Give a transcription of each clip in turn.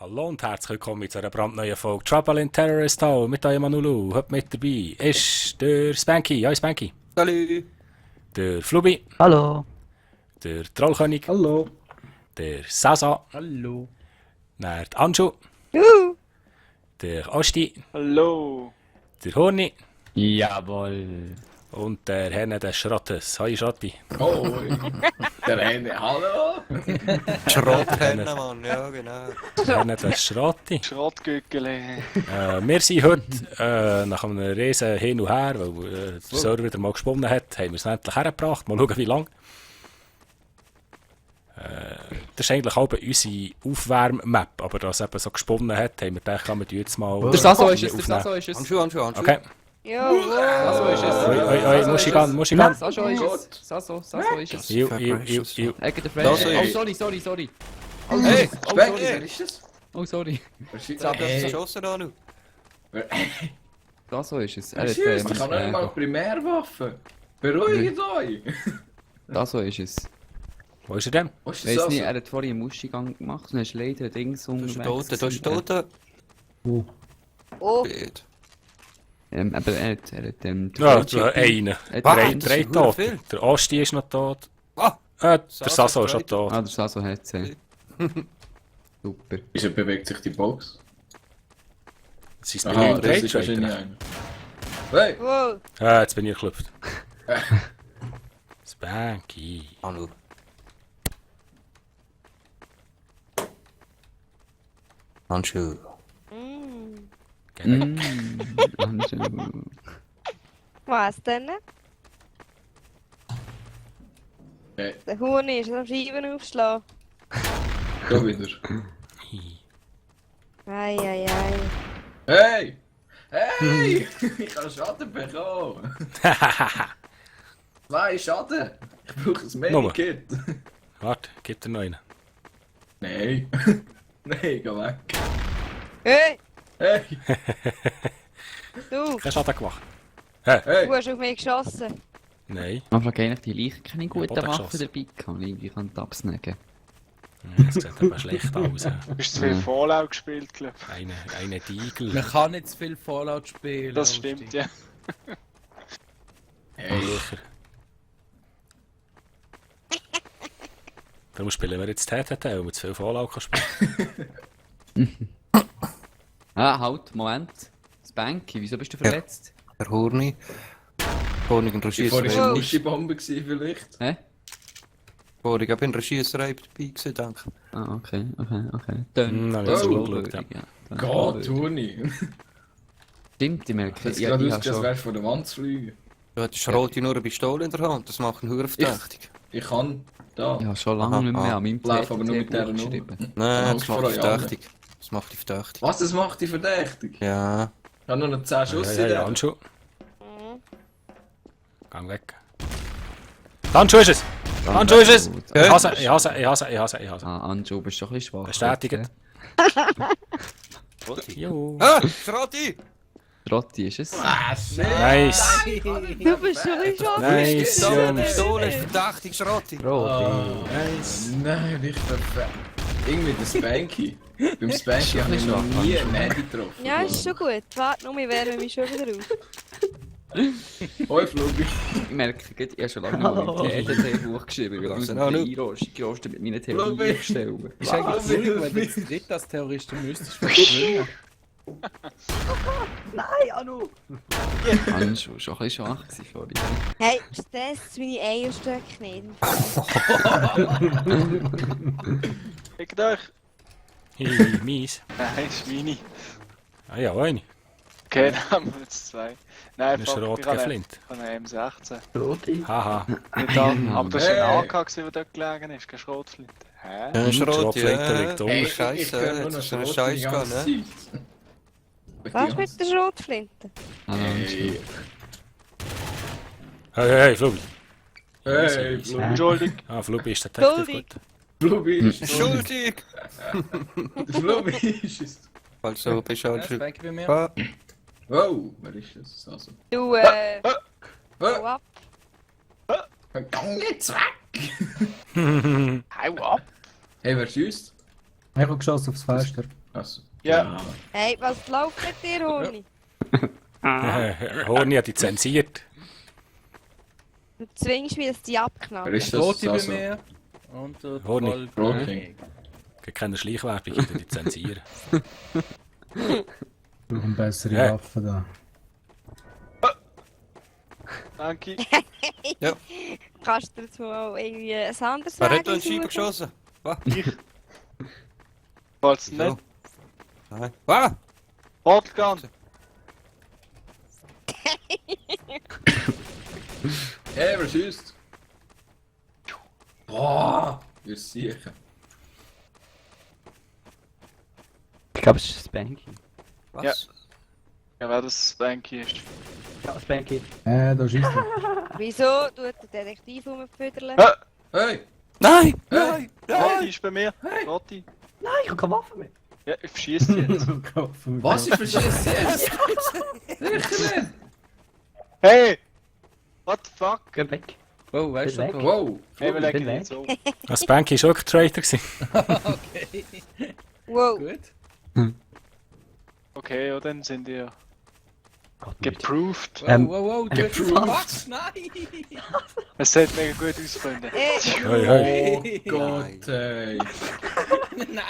Hallo und herzlich willkommen zu einer brandneuen Folge Trouble in Terrorist Town mit eurem Manulu. Heute mit dabei ist der Spanky. Ja, Spanky. Salut! Der Flubi. Hallo. Der Trollkönig. Hallo. Der Sasa. Hallo. Der Anschu. Juhu! Der Osti. Hallo! Der Horni. Jawohl. Und der Henne des Schrottes. Hi Schrotti. Oh, der eine. Hallo. Schrotthenne, Mann, ja genau. Der Henne des Schrotti. Schrottgückele. Wir sind heute nach einem riesen Hin und Her, weil der Server wieder mal gesponnen hat, haben wir es endlich hergebracht. Mal schauen, wie lange. Das ist eigentlich auch unsere Aufwärm-Map, aber da es eben so gesponnen hat, haben wir gedacht, wir jetzt mal... Der Sasso ist es, der Sasso ist es. Anschu. Okay. Sasso ist es. Oi, muss ich gehen? Sasso ist es. Sasso ist es. Iu. Ecke der Das Frage. ist- Oh, sorry. Oh, Hey, oh, Wer sorry. ist das? Oh, sorry. Jetzt hat er geschossen, Anu. Sasso ist es. Ich kann nicht mal Primärwaffen. Beruhigt euch. Sasso ist es. Wo ist er denn? Was ist Weiss das? nicht, er hat vorhin einen Muschigang gemacht und dann ist leider Dings Du bist unterwegs. tot, Oh, Gut. Aber er hat Ja, einen. Was? Drei Das ist tot. viel. Der Osti ist noch tot. Ah! Der Sasso Sasso ist ist schon tot. tot. Ah, der Sasso hat es. Super. Wieso bewegt sich die Box? Sein Aha, berühmter das ist Rage wahrscheinlich Trader. einer. Hey! wow. Jetzt bin ich geklopft. Spanky. Anu. Anschu. Genau. Anschu. Was denn? Hey, Der Huhn ist am Scheiben aufschlagen. da wieder. Ei. Hey! Hey! Ich habe Schaden bekommen. 2 Schaden. Ich brauche ein Medikit. Warte, gib dir noch einen. Nein. Nein, geh weg. Hey, Hey! du, Kein Schaden gemacht. Hey! du hast auf mich geschossen. Nein. Man fragt eigentlich die Leichen keine guten Boden Waffen geschossen. dabei gehabt, irgendwie kann die absnacken. Das sieht aber schlecht aus. Du hast zu viel Fallout gespielt, glaube Eine Man Diegel. kann nicht zu viel Fallout spielen. ich. Das stimmt, ja. Hey! Darum spielen wir jetzt TTT, weil wir zu viel Fallout kann spielen. Ah, halt, Moment. Spanky, wieso bist du verletzt? Der Horni. Vorhin in der Die vorhin Schiesserei. eine Muschibombe gewesen vielleicht. Hä? Vorhin in der Schiesserei dabei gewesen, denke ich. Ah, okay. Hm, dann ist es Oh. gut geschaut, ja. Gott, Toni. Stimmt, ich merke, Es ja, sieht ich aus, habe als schon... wärst du von der Wand zu fliegen. Du hattest Rote nur eine Pistole in der Hand, das macht ihn verdammt verdächtig. Ich kann da. Ich habe schon lange nicht mehr an meinem Lauf aber nur mit TTT-Buch dieser geschrieben. Nummer. Nein, Angst das macht vor dich euch allen. verdächtig. Das macht dich verdächtig. Was, das macht dich verdächtig? Ja. Ich habe nur noch 10 Schuss in Ja, der. Anschu. Gang weg. Anschu ist es! Anschu ist es! Ich hasse. Ah, Anjo, bist du schon ein bisschen schwach. Bestätigt. Rotti. Jo. Ah, Schroti! Rotti ist es. Nice. Du bist schon ein Schoss. Nice, So eine Jungs. Pistole ist verdächtig, Schroti. Rotti. Nice. Nein, nicht perfekt. Irgendwie der Spanky. Beim Spanky habe ich noch nie einen Handy getroffen. Ja, ist schon gut. Warte nur, wir wärmen mich schon wieder auf. Hoi, Flugi. Ich merke, ich habe schon lange nicht mehr mit TTT-Buch geschrieben, wie lange ich Ja, mich einrostet mit meinen Schau, Theorien aufstellen. Ist eigentlich schwierig, wenn du jetzt dritt als Terroristen müsstest verschwinden. Anjo, schon ein bisschen schwach gewesen vorhin. Hey, stresst meine Eierstöcke nicht. Fickt euch. Hi, mies. Nein, ist meine. Ah ja, eine. Okay, dann haben wir jetzt 2. Nein, Das ist rot ich habe geflint. eine M16. Haha. Nicht da. Aber das war Hey. ein AK, gewesen, der dort gelegen ist, keine Schrotflinte. Hä? Ja, Schroti, Schrotflinte ja. liegt um. Ey, Ich Scheiße, höre nur jetzt noch ist er ein Schrot Scheiß die gegangen, ganze ne? Zeit. Was mit der Schrotflinte? Hey, Hey, Flubi. hey, Flugi. Entschuldigung. Ah, Flubi ist der Detective. Schuldig. Gut. Flugi ist es. Schuldig! Flugi ist es. Also, bist du Ja, halt schon... Spanky bei mir. Ah, Oh, wer ist das? Also. Du, hau ab. Gang jetzt weg! Hau ab. Hey, wer schießt? Ich habe geschossen aufs Fenster. Also, Ja. Hey, was läuft mit dir, Horni? Horni hat die zensiert. Du zwingst mich, dass die Wer abknallen. ist das? Roti bei Also, mir. Und der Horni. Gold. Roti. Gibt keine Schleichwerbung, ich tue die zensieren. Brauchen bessere Ja. Waffen da. Danke. Kannst du jetzt mal irgendwie ein anderes Wer hat Weg da einen Scheibe suchen? geschossen? Was? Falls nicht. Nein. Was? Shotgun. Hey, wer schießt? Boah, wir sicher. Ich glaube, es ist Spanky. Was? Ja. Ja, wer das Banky ist. Ja, Spanky. Da schießt er. Wieso tut der Detektiv rumfüttern? Hey! Nein! Hey! Rotti ist bei mir. Rotti. Nein, ich habe keine Waffe mehr. Ja, ich verschieße jetzt. Was ist für Schiss jetzt? Sicher nicht! Hey! What the fuck? Geh weg. Oh, weißt du Weg. doch. Wow! Hey, wir legen bin jetzt auf. Das Banky war schon ein Traitor gewesen. Okay. Wow. Gut. Okay, ja, dann sind ihr Gott, nicht. geproved. Wow, wow, wow, du was? Nein! Es sieht mega gut aus, Freunde. Hoi, hoi. Oh Gott, ey! Nein!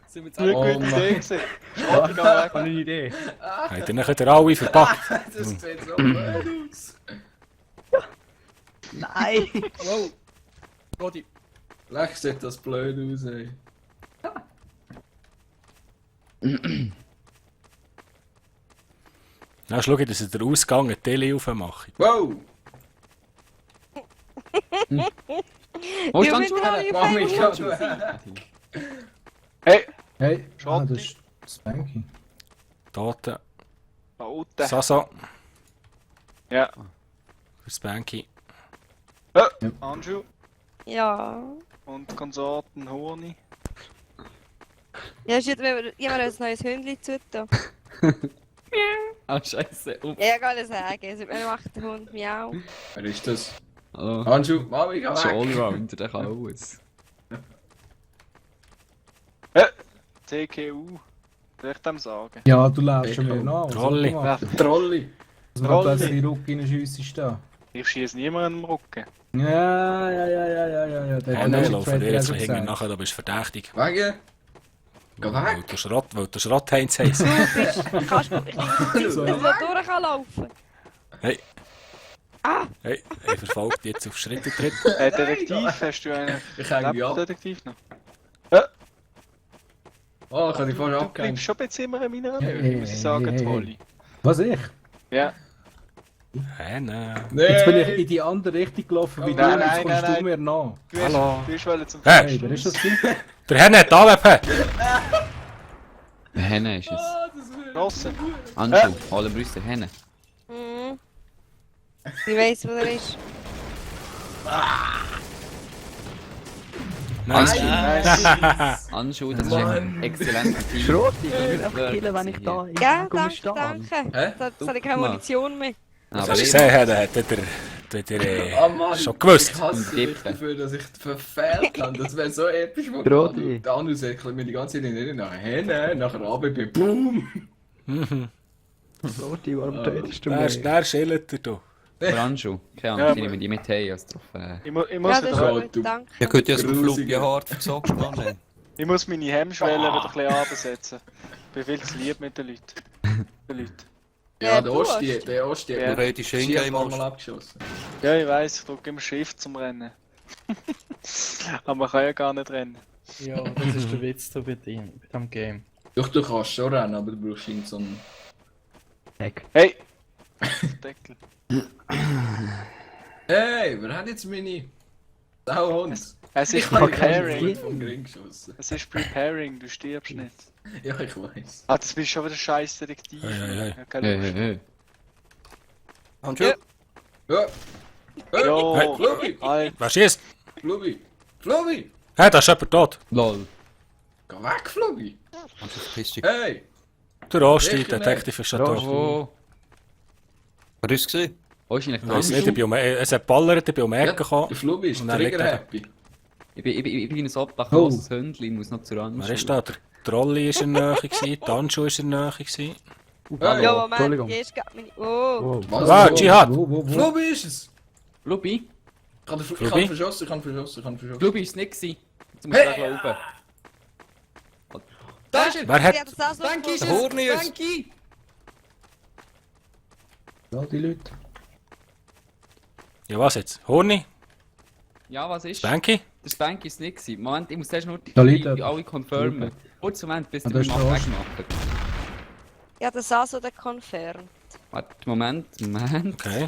Sind wir jetzt Eine alle... Oh gute Mann. Idee gewesen. Rotti, geh weg. Eine Idee. Habt ihr nachher alle verpackt? Das sieht so blöd aus! Nein! Wow! Roti. Lech sieht das blöd aus, ey. Na, schau, dass ihr den Ausgang eine Tele aufmacht. Wow! Wo ist Ja, dann wir schon? sind alle auf Mami, einmal. ich hab... Hey! Hey, Schotti. das ist Spanky. Toten. Da unten. Sasa. Ja. Für Spanky. Anju Ja. und Konsorten Horni. Ja, ist jetzt jemand ein neues Hündchen zugetan. Ah, scheiße. Oh. Ja, ich kann es sagen. Also, man macht den Hund miau. Wer ist das? Oh. Handschuh, Mami, geh Das ist ein weg! Allrounder, der kann alles. TKU. Soll ich dem sagen? Ja, du läufst schon wieder nach. Trolli. Trolli! Dass man Trolli. bessere Rücken reinschiessest da. Ich schieße niemanden im Rücken. Ja. Der Nein, hat laufen dir jetzt schon hinten gesagt. nachher, da bist du verdächtig. Wege! Geh Weil weg! du Schrottheinz heisst. Kannst du nicht so durch kann laufen? Hey. Ah! Hey, er verfolgt jetzt auf Schritt und Tritt. Detektiv, hast du einen Ich hänge mich ab. Detektiv noch? Oh, kann ich vorher Du abgehen? bleibst schon ein bisschen immer in meiner Hey, Nähe, muss ich sagen, hey, hey. Trolli. Was, ich? Ja. Hä, nein. Jetzt bin ich in die andere Richtung gelaufen wie Oh, du, nein, jetzt nein, kommst nein, du mir nach. Du hast, Hallo. du hast wollen zum Hey. Hey, wer ist das gewesen? Der Henne hat AWP! Der Henne ist es. Draussen. Anschu, alle Brüste Henne. Mhm. Ich weiss, wo er ist. Nice. Nice. Anschu, das ist Mann. ein exzellenter Team. Schroti, ich will einfach killen, wenn ich da Ja, irgendwo danke, stehe. danke. Hä? Jetzt hat er keine Munition mehr. Aber Hast du ich- gesehen, der hat wieder Oh Mann, schon gewusst. ich hasse mich Dippen. dafür, dass ich verfehlt habe. Das wäre so episch. Brody. Der andere sagt mir die ganze Zeit in den nachher Henne, nachher ABB, boom! Schroti, warum tötest du Wer mich? schnell schillt er da? für Anschu. Keine Ja, Ahnung, aber- ich nehme die mit hey als Trophäe. Ich muss Ja, wieder das ist Ja, gut, du- danke. Ja, gut, jetzt Grusige. fluppige Haare verzockt, Mann. Ich muss meine Hemmschwelle wieder ein bisschen runtersetzen. Ich bin viel zu lieb mit den Leuten. Ja, du der Osti Ja. hat Du redest Ski Ingame mal abgeschossen. Ja, ich weiss, ich drücke immer Shift zum Rennen. Aber man kann ja gar nicht rennen. Ja, das ist der Witz da bei dem Game. Doch, du kannst schon rennen, aber du brauchst irgend so einen... Heck. Hey! Deckel. Hey, wer hat jetzt meine... Sauhund? Es ist kann keine Preparing. Vom Ring geschossen. Es ist Preparing, du stirbst nicht. Ja, ich weiß. Ah, das bist schon wieder scheiß Detektiv. Hey, hey, hey. Ja, keine Lust. Hey. Anschu, Ja. Ja! Jo, Hey. Flubi! Alter. Wer schießt? Flubi! Flubi! Hä, da ist jemand tot. Lol. Geh weg, Flubi! Anschu, verpiss dich. Hey! Der Rosti, Sicher Detective ist schon tot. Oh. Wer ist es gesehen? Wo ist eigentlich Ich der weiss Anschu? nicht, ich bin es hat ballert, ich bin um die Ecke Der gekommen. Flubi ist Und dann liegt trigger er. happy. Ich bin ein obdachloses Hündchen, ich muss noch zur Anschu. Wer ist da? Der Trolli ist in der Nähe, gewesen, Tancho ist in der Nähe. Gewesen. Hey, Ja, Moment, Entschuldigung. jetzt geht meine... Oh! was? Ah, Dschihad! Wo? Flubi ist es! Lubi? Ich kann Flubi? verschossen, ich kann verschossen. Lubi ist es nicht gewesen. Jetzt muss Hey! ich gleich glauben. Da ist er! Wer Ich hat... hab das auch so Spanky ist gefunden. es! Horni ist- Spanky! Ja, die Leute. Ja, was jetzt? Horni? Ja, was ist? Spanky? Der Spanky ist es nicht gewesen. Moment, ich muss erst nur Da liegt die er. alle confirmen. Kurz Moment, bis Ah, du da mich ist mal der Arsch. wegmachen. Ich hab das auch so confirmed. Warte, Moment. Okay.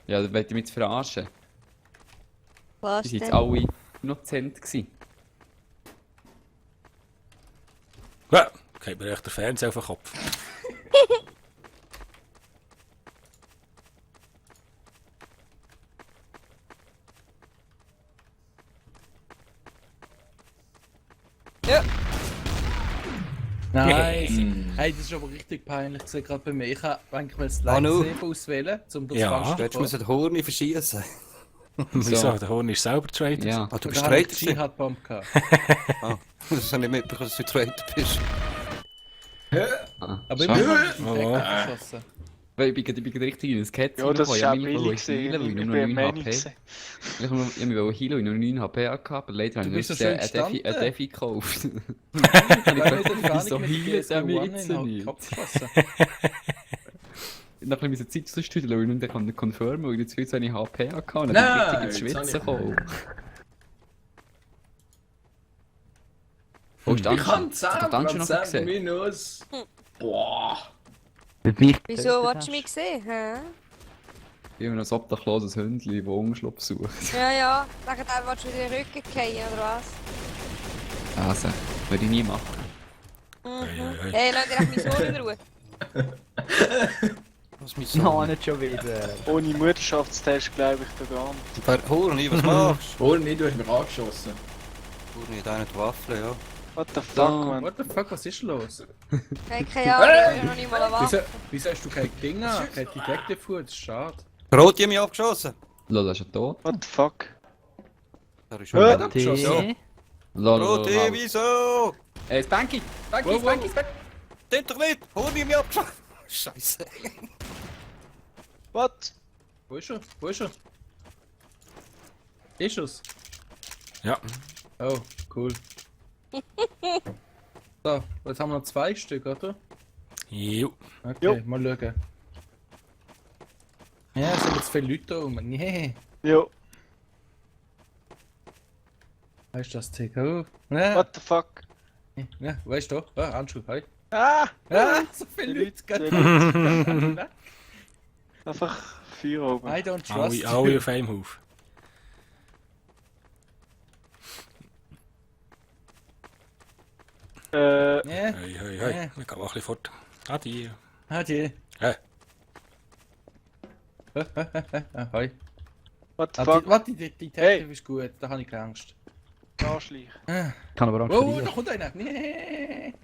Ja, da wollte ich mich jetzt verarschen. Was Die sind jetzt denn? alle innocent gewesen. Ja, geht mir echt der Fernseher auf den Kopf. Nice. Hey, das ist aber richtig peinlich gesehen, gerade bei mir. Ich habe eigentlich das Manu. Lightsaber auswählen, um das Ja. Fenster Du hättest müssen den Horni verschießen. Wieso? Der Horni ist selber traded. Ja. Ah, du bist Da habe ich Trader die gewesen? Dschihad-Bomb gehabt. Ah, das habe ich nicht mitbekommen, dass du Trader bist. Ah, Aber schade. immerhin habe ich Oh, den oh. Deck geschossen. Weil ich bin richtig in das Ketz Ja, das reingekommen. ist auch Ich wollte billig mich healen, weil ich gewesen. nur Ich bin noch 9 Meinung HP. gewesen. Ich wollte mich healen, weil ich nur 9 HP hatte, aber leider habe ich bist so noch schön ein gestanden. Defi gekauft. Weil ich den Wieso Fahne mit heilt er mich jetzt in den nicht? Kopf geschossen. Nach ein bisschen Zeit zu studieren, weil ich nicht kann confirmen, weil ich jetzt viel zu wenig HP hatte und dann Nein, bin ich richtig ins jetzt habe Schwitzen ich- gekommen. Wo ist Ich der kann Anschluss? Hat der 10 Anschluss noch gesehen? minus. Boah. Wieso willst du mich sehen, hä? Ich bin noch ein obdachloses Hündchen, das Unterschlupf sucht. Ja, ja. Nachher willst du wieder in den Rücken fallen, oder was? Also, würde ich nie machen. Mhm. Hey, lass dir echt meinen Sohn in Ruhe. Was mein Sohn? No, nicht schon wieder. Ohne Mutterschaftstest glaube ich da gar nicht. Wer- Horni, was machst Horni, du hast mich angeschossen. du? Horni hat auch nicht Waffeln, ja. What the fuck, Da. man? What the fuck, was ist los? Ich hab keine Ahnung, ich hab noch nicht mal eine Wieso, Waffe. wieso hast du kein Ding an? Kein Detective Food? Das ist schade. Rot, die haben mich abgeschossen. Lol, er ist ja tot. What the fuck? Da ist Hä? schon T. Lol, Rot, wieso? Spanky! Spanky, Wow, wow, Spanky, wow. Spanky! Stimmt doch nicht! Horni hat mich abgeschossen! Scheiße. What? Wo ist er? Wo ist er? Ist es? Ja. Oh, cool. So, jetzt haben wir noch 2 Stück, oder? Jo. Okay, Jo. mal schauen. Ja, es sind jetzt viele Leute da rum. Nee. Jo. Weißt du das TK? Ja, What the fuck? ja, weißt du? Ah, Handschuh, hi. Ah! Ah, so viele Die Leute, Leute- gell? Einfach Feuer oben. I don't trust Alle, you. alle auf einem Haufen. Ja, Hey, hey, hey. Ja. Ich gehe mal ein bisschen fort. Adi. Adi. Hä? Ah, hi. What the Ah, fuck? Warte, die Detective Hey. ist gut, da habe ich keine Angst. Arschleich. Kann aber auch Oh, verlieren. da kommt einer. Nee.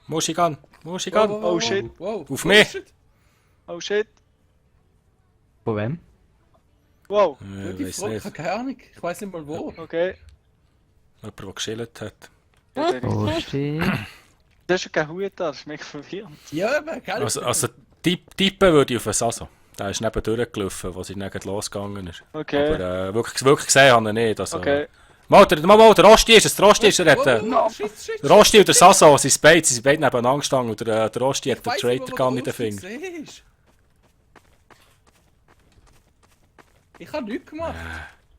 Muschigan. Muschigan. Oh, shit. Wow. Auf mich. shit. Oh shit. Von wem? Wow. Die Weiss Frau, ich nicht. habe keine Ahnung. Ich weiß nicht mal wo. Okay. Jemand, der geschillt hat. Oh, shit. Du hast ja keinen Hut da, das ist mega verwirrend. Ja, aber keine Also tippen würde ich auf den Sasso. Der ist neben durchgelaufen, wo sie dann gleich losgegangen ist. Okay. Aber wirklich gesehen habe ich nicht. Also, Okay. Mal, der Rosti ist es. Der Rosti ist er. Hat, Oh, shit, shit. der Rosti und der Sasso, sie sind beide nebeneinander gestanden und der Rosti hat den Weiss nicht, Traitor wo Gun in den du Finger. siehst. Ich habe nichts gemacht.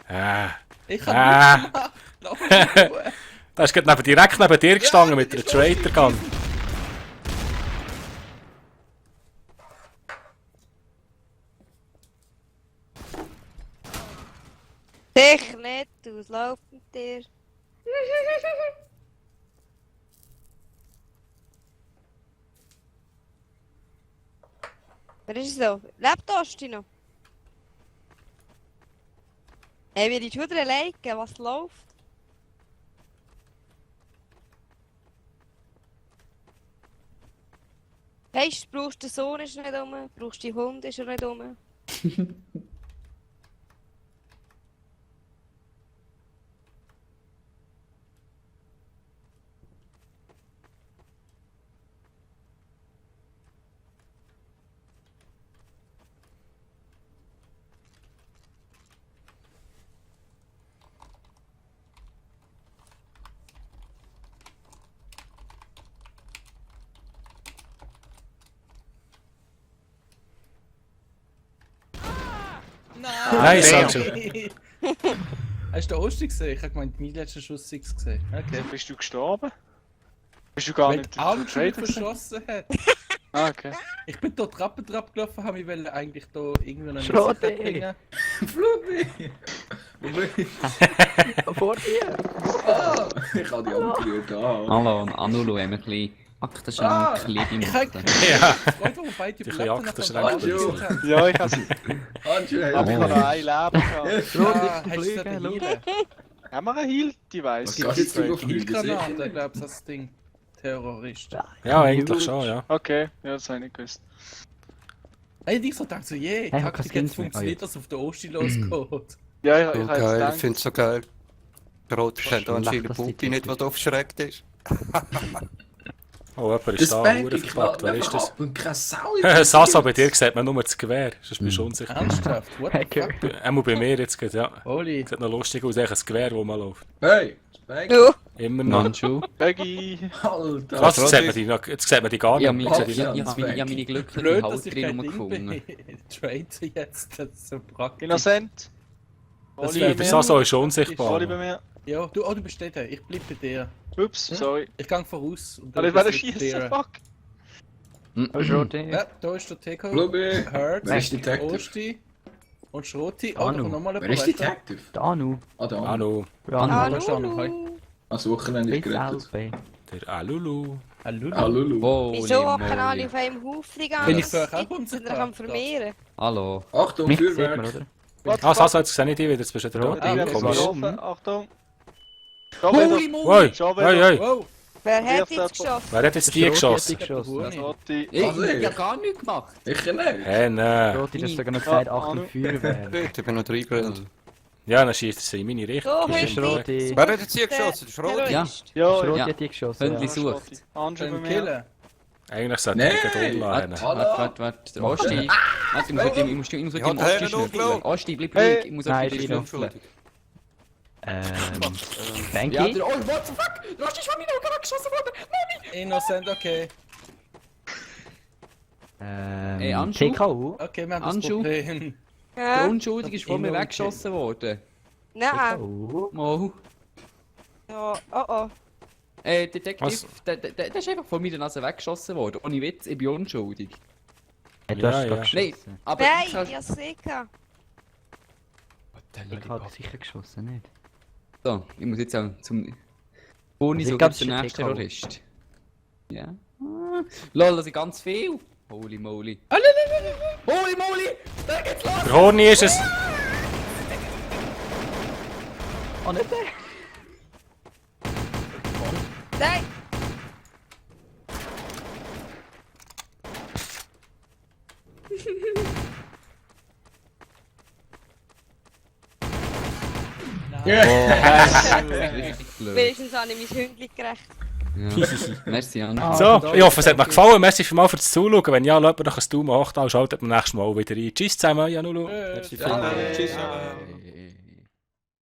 Ich habe Ah. nichts gemacht. Lass mich in Ruhe. Der ist gerade direkt neben dir gestanden mit der Traitor Gun. Sicher nicht, du, es läuft mit dir. Wer ist es so? Lebt Osti noch? Hey, wir die Schulter legen, was läuft? Heißt, brauchst du den Sohn, ist er nicht rum. Brauchst du den Hund, ist er nicht rum. Nein, Sancho. Hast du den Osti gesehen? Ich habe gemeint, mein letzter Schuss 6 gesehen. Okay. Bist du gestorben? Bist du gar Wenn nicht die Anschule vertreten gewesen? verschossen hat. Ah, okay. Ich bin hier Trappe gelaufen, habe mich eigentlich hier irgendwo einen Schrotte. Messer bringen. Flubi! Wo bin ich? Vor dir! Ah, ich habe die angerührt. Ah. Hallo, Anulu haben wir ein bisschen Aktenschrank liegen Ich habe machen. Ja. Freunde, wo beide Die überlebt haben, Aktenschränke. nachdem wir alles haben. Ja, ich hab's. Anju, Aber ich hey. habe noch ein Leben gehabt. Ja, hast du den Healen? Haben wir einen Heal-Device? Was geht jetzt drüber fliegen? Heal-Granate, Sicher? glaubst du, das Ding? Terrorist. Ja, eigentlich schon, ja. Okay, ja, das habe ich nicht gewusst. Hey, ich so dachte so, je, Hey, Taktik kein jetzt Skins mehr. funktioniert, dass auf der Osti losgeht. Ja, ich So habe jetzt geil, ich gedacht. finde es so geil. Der Rot versteht schon anscheinend lacht, dass die Pupi nicht, was aufgeschreckt ist. Oh, jemand Das ist da, Bank, Uhr ich verpackt. Wer knall ist das? ab und keine Sau. Sasa, bei dir sieht man nur das Gewehr. Sonst bist du unsicher. Ernsthaft? What the Hacker. fuck? Einmal bei mir jetzt geht, ja. Holy. Sieht noch lustig aus, eigentlich ein Gewehr, das mal läuft. Hey, Bank. Ja. Immer noch. Nanchu. Peggy. Alter. Was, jetzt sieht man die gar Ich nicht. habe Jetzt sieht man die Ja, nicht. meine glückliche Blöd, dass ich Halterin kein Ding gefunden. bin. Trade jetzt, das ist so praktisch. Innocent. Das Oli wär bei Der mir- mir. Sasa ist Oli unsichtbar. bei mir. Ja, du bist dort, ich bleib bei dir. Ups, sorry. Ich gang voraus. Und Kann ich wieder schießen? Fuck. Oh, Schrotte. Ja, da ist der Teko. Flubi. Hurt, Wer ist Detective? Osti und Schroti. Oh, da Anu. kommt nochmal Wer ist Detective? Der Anu. Ah, da. Anu. Ja, Anu. Anu. da ist er noch. Hi. Ans Wochenende ist Bis gerettet. Alpe. Der Alulu. Hallo. Ah, Lulu. Holy Wieso hocken alle moly. auf einem Haufen die Bin ich ganze vorher auch Zeit? Sind unsichtbar? wir am Vermehren? Hallo. Achtung, Mich sieht man, Feuerwerk. oder? What Ah, the fuck? Sasa, jetzt sehe ich dich wieder. Jetzt bist du wieder Rot. da. Ich bin okay, Komisch. warum? gelaufen. Achtung. Schon Holy wieder. moly! Hoi, Schon hoi, wieder. hoi. Wow! Wer hat Wirft jetzt er- geschossen? Wer hat jetzt die Der Schrotti geschossen? hat dich geschossen. Rotti. Ich Also, habe gar nichts gemacht. Ich nicht. Hä, nein. Schrotti, das sogar noch gesagt, Ja, Achtung, Anu. Feuerwehr. Gut, ich bin noch reingerannt. Ja, dann schießt sie in meine Richtung. So, Das ist Hündli. Schrotti. Wer hat jetzt hier geschossen? Der Schrot? Ja. Ja, Schrotti Ja. hat dich geschossen. Hündli Ja. sucht. Anju bei Schön mir. killen. Eigentlich sollte Nein. ich den umladen. Warte. Der Osti. Warte, ich muss Ich mit hab dem den Osti Herren schnüffeln. umgelaufen. Osti, bleib Hey. ruhig. Ich muss Nein, auf dich Dino. schnüffeln. Banky? Ja, der... Oh, what the fuck? Der Osti ist von mir noch gerade geschossen worden. Innocent, okay. Ey, Anschu? TKU? Okay, wir haben das Anschu? Problem. Der Ja. Unschuldige ist von mir Inno- weggeschossen worden. Nein. TKU? Oh. Ja, oh oh. Detective, Was? der ist einfach von meiner Nase weggeschossen worden. Ohne Witz, ich bin unschuldig. Ja, du Ja, hast ja. doch Nein, geschossen. aber Nein, ich ich habe es gesehen. Ich habe sicher geschossen, nicht? So, ich muss jetzt auch zum... Ohne Also ich so glaub, der es ist nächste TKO. Terrorist. Ja. Lol, das sind ganz viel. Holy moly. Holy moly! Da geht's los! Der Horni ist es. Oh, nicht der? Nein! Richtig blöd. Wenigstens habe ich mein Hündchen gerecht. Ja. Merci, Anna. So, ich hoffe, es hat mir gefallen. Merci vielmals fürs Zuschauen. Wenn ja, lasst mir doch ein Daumen hoch da und schaltet beim nächsten Mal wieder ein. Tschüss zusammen, Janulu. Tschüss. Tschüss.